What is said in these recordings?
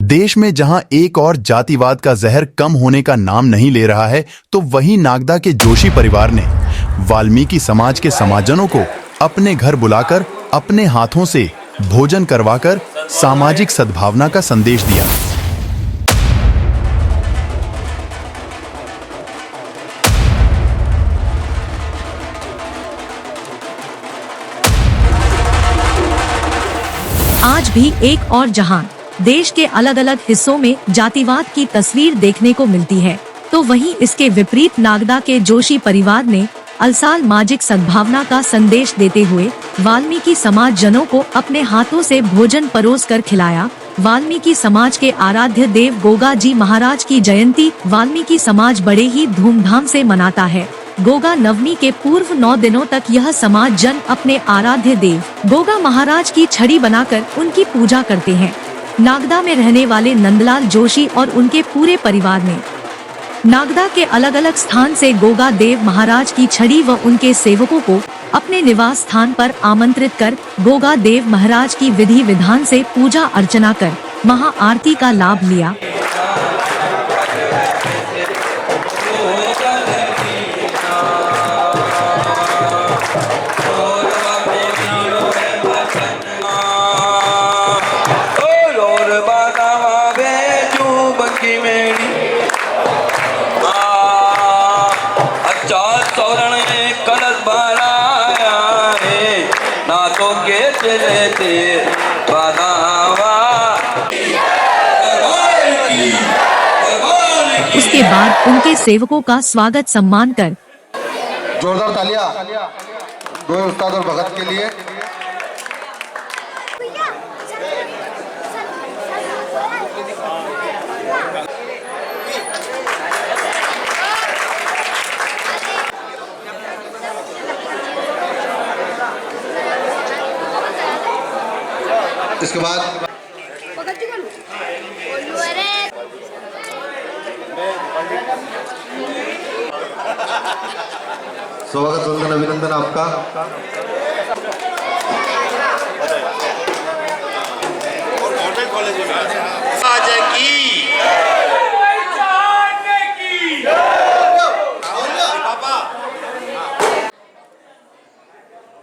देश में जहां एक और जातिवाद का जहर कम होने का नाम नहीं ले रहा है, तो वहीं नागदा के जोशी परिवार ने वाल्मीकि समाज के समाजजनों को अपने घर बुलाकर अपने हाथों से भोजन करवाकर सामाजिक सद्भावना का संदेश दिया। आज भी एक और जहां देश के अलग अलग हिस्सों में जातिवाद की तस्वीर देखने को मिलती है, तो वहीं इसके विपरीत नागदा के जोशी परिवार ने अलसामाजिक सद्भावना का संदेश देते हुए वाल्मीकि समाज जनों को अपने हाथों से भोजन परोस कर खिलाया। वाल्मीकि समाज के आराध्य देव गोगा जी महाराज की जयंती वाल्मीकि समाज बड़े ही धूमधाम से मनाता है। गोगा नवमी के पूर्व 9 दिनों तक यह समाज जन अपने आराध्य देव गोगा महाराज की छड़ी बनाकर उनकी पूजा करते हैं। नागदा में रहने वाले नंदलाल जोशी और उनके पूरे परिवार ने नागदा के अलग अलग स्थान से गोगा देव महाराज की छड़ी व उनके सेवकों को अपने निवास स्थान पर आमंत्रित कर गोगा देव महाराज की विधि विधान से पूजा अर्चना कर महाआरती का लाभ लिया। उसके बाद उनके सेवकों का स्वागत सम्मान कर जोरदार तालियां दो उस्ताद और भगत के लिए। इसके बाद स्वागत वंदन अभिनंदन आपका।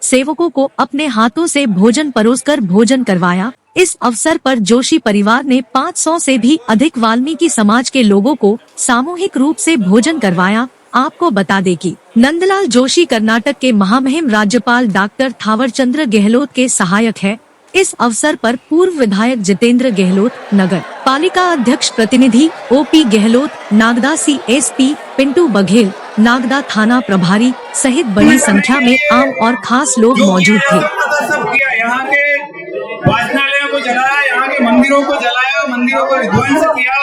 सेवकों को अपने हाथों से भोजन परोसकर भोजन करवाया। इस अवसर पर जोशी परिवार ने 500 से भी अधिक वाल्मीकि समाज के लोगों को सामूहिक रूप से भोजन करवाया। आपको बता दें कि नंदलाल जोशी कर्नाटक के महामहिम राज्यपाल डॉक्टर थावरचंद्र गहलोत के सहायक है। इस अवसर पर पूर्व विधायक जितेंद्र गहलोत, नगर पालिका अध्यक्ष प्रतिनिधि ओपी गहलोत, नागदा CSP पिंटू बघेल, नागदा थाना प्रभारी सहित बड़ी संख्या में आम और खास लोग मौजूद थे। यहाँ के वाचनालयों को जलाया, यहाँ के मंदिरों को जलाया, मंदिरों को विध्वंस किया।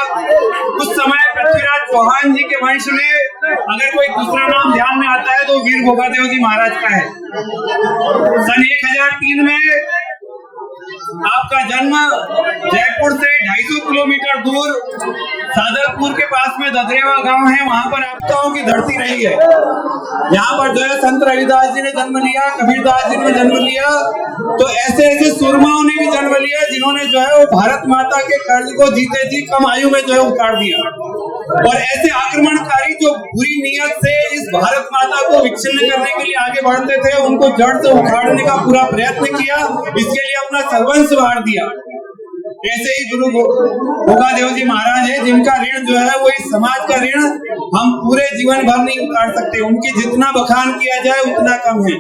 उस समय पृथ्वीराज चौहान जी के वंश में अगर कोई दूसरा नाम ध्यान में आता है तो वीर गोगादेव जी महाराज का है। सन 1003 में आपका जन्म जयपुर से 250 किलोमीटर दूर सादरपुर के पास में ददरेवा गांव है, वहां पर आपदाओं की धरती रही है। यहाँ पर जो है संत रविदास जी ने जन्म लिया, कबीरदास जी ने जन्म लिया, तो ऐसे ऐसे सुरमाओं ने भी जन्म लिया जिन्होंने जो है वो भारत माता के कर्ज को जीते जी कम आयु में जो है उतार दिया। और ऐसे आक्रमणकारी जो बुरी नीयत से इस भारत माता को विच्छिन्न करने के लिए आगे बढ़ते थे, उनको जड़ से उखाड़ने का पूरा प्रयत्न किया, इसके लिए अपना सर्वस्व वार दिया। ऐसे ही गुरु गोगादेव जी महाराज है, जिनका ऋण जो है वो इस समाज का ऋण हम पूरे जीवन भर नहीं उतार सकते। उनकी जितना बखान किया जाए उतना कम है।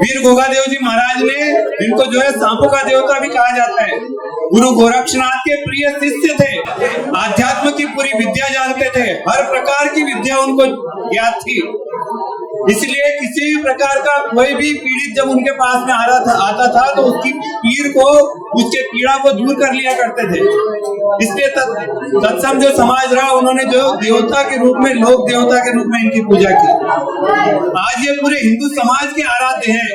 वीर गोगादेव जी महाराज ने, जिनको जो है सांपों का देवता भी कहा जाता है, गुरु गोरक्षनाथ के प्रिय शिष्य थे, आध्यात्म की पूरी विद्या जानते थे, हर प्रकार की विद्या उनको याद थी। इसलिए किसी भी प्रकार का कोई भी पीड़ित जब उनके पास में आता था तो उसकी पीड़ को, उसके पीड़ा को दूर कर लिया करते थे। इसलिए तत्सम जो समाज रहा, उन्होंने जो देवता के रूप में, लोक देवता के रूप में इनकी पूजा की। आज ये पूरे हिंदू समाज के आराध्य हैं।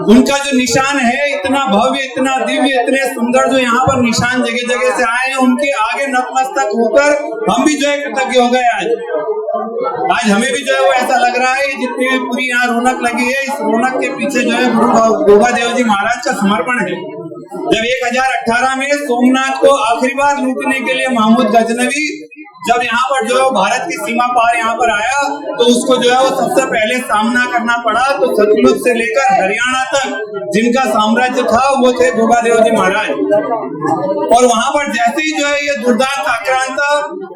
उनका जो निशान है, इतना भव्य, इतना दिव्य, इतने सुंदर जो यहाँ पर निशान जगह जगह से आए हैं, उनके आगे नतमस्तक होकर हम भी जो है कृतज्ञ हो गए। आज हमें भी जो है वो ऐसा लग रहा है, जितनी भी पूरी यहाँ रौनक लगी है, इस रौनक के पीछे जो है गुरु गोगादेव जी महाराज का समर्पण है। जब 1018 में सोमनाथ को आखिरी बार लूटने के लिए महमूद गजनवी जब यहाँ पर जो है भारत की सीमा पार यहाँ पर आया, तो उसको जो है वो सबसे पहले सामना करना पड़ा। तो सतलुज से लेकर हरियाणा तक जिनका साम्राज्य था वो थे गोगादेव जी महाराज। और वहां पर जैसे ही जो है ये दुर्दांत आक्रांत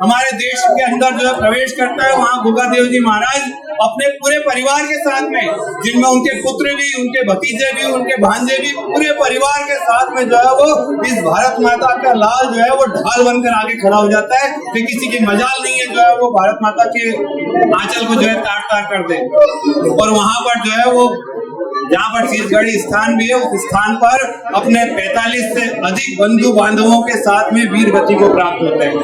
हमारे देश के अंदर जो है प्रवेश करता है, वहाँ गोगादेव जी महाराज अपने पूरे परिवार के साथ में, जिनमें उनके पुत्र भी, उनके भतीजे भी, उनके भांजे भी, पूरे परिवार के साथ में जो है वो इस भारत माता का लाल जो है वो ढाल बनकर आगे खड़ा हो जाता है कि किसी की मजाल नहीं है जो है वो भारत माता के आंचल को जो है तार तार कर दे। और वहां पर जो है वो जहाँ पर शीशगढ़ी स्थान भी है, उस स्थान पर अपने 45 से अधिक बंधु बांधवों के साथ में वीर गति को प्राप्त होते हैं।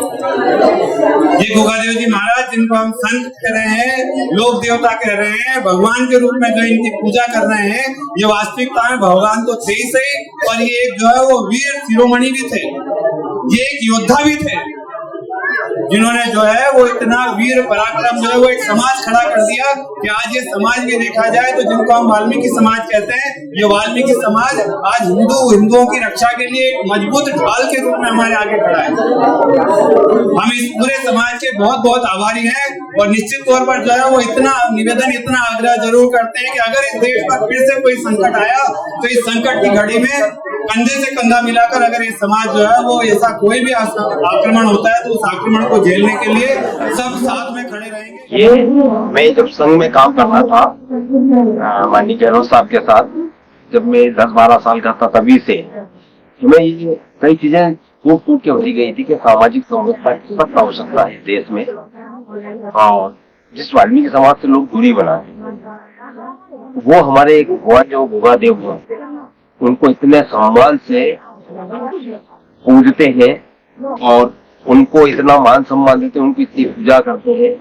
ये गोगादेव जी महाराज जिनको हम संत कह रहे हैं, लोक देवता कह रहे हैं, भगवान के रूप में जो इनकी पूजा कर रहे हैं, ये वास्तविकता में भगवान तो थे ही सही, और ये एक जो है वो वीर शिरोमणि भी थे, ये एक योद्धा भी थे, जिन्होंने जो है वो इतना वीर पराक्रम जो है वो एक समाज खड़ा कर दिया कि आज ये समाज में देखा जाए तो जिनको हम वाल्मीकि समाज कहते हैं, ये वाल्मीकि समाज आज हिंदुओं की रक्षा के लिए एक मजबूत ढाल के रूप में हमारे आगे खड़ा है। हम इस पूरे समाज के बहुत बहुत आभारी हैं, और निश्चित तौर पर जो है वो इतना निवेदन, इतना आग्रह जरूर करते हैं कि अगर इस देश पर फिर से कोई संकट आया तो इस संकट की घड़ी में कंधे से कंधा मिलाकर अगर ये समाज जो है वो ऐसा कोई भी आक्रमण होता है तो उस आक्रमण को झेलने के लिए सब साथ में खड़े रहेंगे। ये मैं जब संघ में काम करता था माननीय गहलोत साहब के साथ, जब मैं 10-12 साल का था, तभी से मैं ये कई चीजें टूट के होती गई थी कि सामाजिक समरसता की सख्त आवश्यकता है देश में, और जिस वाल्मीकि समाज से लोग दूरी बनाए, वो हमारे एक भगवान जो गोगादेव हुआ, उनको इतने सम्मान से पूजते हैं और उनको इतना मान सम्मान देते हैं, उनकी इतनी पूजा करते हैं।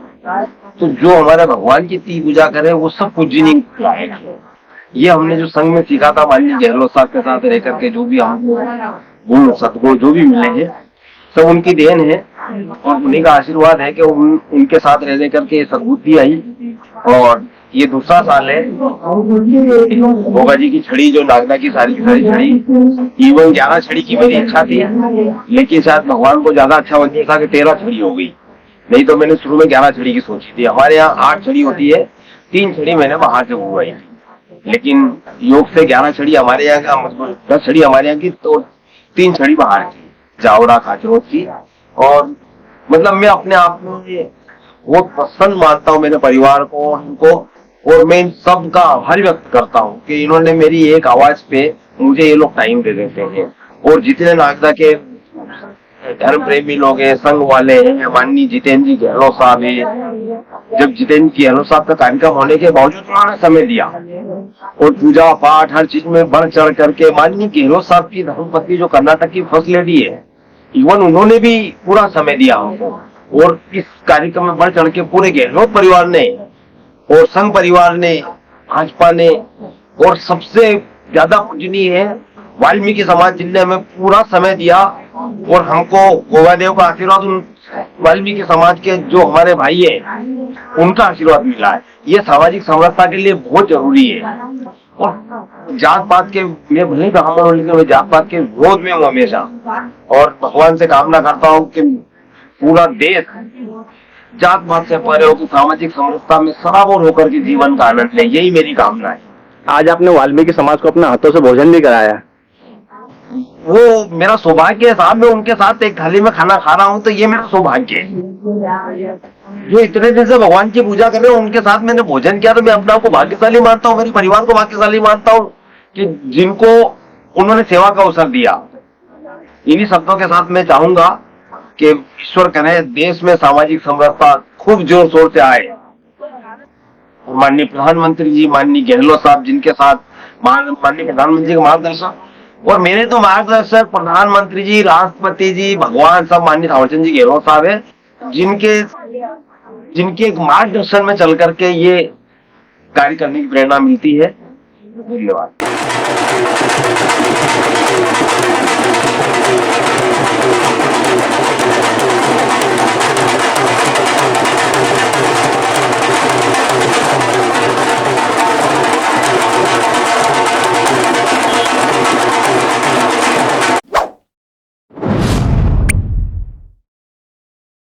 तो जो हमारे भगवान की इतनी पूजा करे वो सब पूजनीय है। ये हमने जो संघ में सीखा था माननीय गहलोत साहब के साथ रह करके, जो भी हमको गुण सद्गुण जो भी मिले हैं सब उनकी देन है, और उन्हीं का आशीर्वाद है कि उनके साथ रहने करके सद्बुद्धि आई। और ये दूसरा साल है गोगा जी की छड़ी, जो नागदा की सारी छड़ी, इवन 11 छड़ी की मेरी इच्छा थी, लेकिन शायद भगवान को ज्यादा अच्छा बन था कि 13 छड़ी हो गई, नहीं तो मैंने शुरू में 11 छड़ी की सोची थी। हमारे यहाँ 8 छड़ी होती है, 3 छड़ी मैंने बाहर से बुलवाई, लेकिन योग से 11 छड़ी हमारे यहाँ का, मतलब 10 छड़ी हमारे यहाँ की, तो 3 छड़ी बाहर की, जावड़ा खाचरोद की। और मतलब मैं अपने आप में बहुत प्रसन्न मानता हूँ मेरे परिवार को, उनको, और मैं इन सब का आभार व्यक्त करता हूँ कि इन्होंने मेरी एक आवाज पे मुझे ये लोग टाइम दे देते हैं। और जितने नागदा के धर्म प्रेमी लोग हैं, संघ वाले हैं, माननीय जितेंद्र जी गहलोत साहब है, जब जितेंद्र जी गहलोत साहब का कार्यक्रम होने के बावजूद उन्होंने समय दिया और पूजा पाठ हर चीज में बढ़ चढ़ करके, माननीय गहलोत साहब की धर्मपत्नी जो कर्नाटक की फर्स्ट लेडी है, इवन उन्होंने भी पूरा समय दिया हमको। और इस कार्यक्रम में बढ़ चढ़ के पूरे गहलोत परिवार ने और संघ परिवार ने, भाजपा ने, और सबसे ज्यादा पूजनीय है वाल्मीकि समाज, जिनने हमें पूरा समय दिया। और हमको गोगादेव का आशीर्वाद, वाल्मीकि समाज के जो हमारे भाई है उनका आशीर्वाद मिला है। ये सामाजिक समरसता के लिए बहुत जरूरी है। और जात पात के, मैं भले ब्राह्मण हूँ लेकिन मैं जात पात के विरोध में हूँ हमेशा, और भगवान से कामना करता हूँ कि पूरा देश जात पात से परे होकर सामाजिक समरसता में सराबोर होकर के जीवन का आनंद ले, यही मेरी कामना है। आज आपने वाल्मीकि समाज को अपने हाथों से भोजन भी कराया, वो मेरा सौभाग्य है साहब। मैं उनके साथ एक थाली में खाना खा रहा हूँ तो ये मेरा सौभाग्य है। जो इतने दिन से भगवान की पूजा कर रहे हैं उनके साथ मैंने भोजन किया, तो मैं अपने आप को भाग्यशाली मानता हूँ, मेरे परिवार को भाग्यशाली मानता हूँ कि जिनको उन्होंने सेवा का अवसर दिया। इन्हीं शब्दों के साथ मैं चाहूंगा कि ईश्वर करे देश में सामाजिक समरसता खूब जोर शोर से आए। माननीय प्रधानमंत्री जी, माननीय गहलोत साहब, जिनके साथ माननीय प्रधानमंत्री के मार्गदर्शन, और मेरे तो मार्गदर्शक प्रधानमंत्री जी, राष्ट्रपति जी, भगवान सब माननीय थावरचंद जी गहलोत साहब है, जिनके मार्गदर्शन में चल करके ये कार्य करने की प्रेरणा मिलती है। धन्यवाद।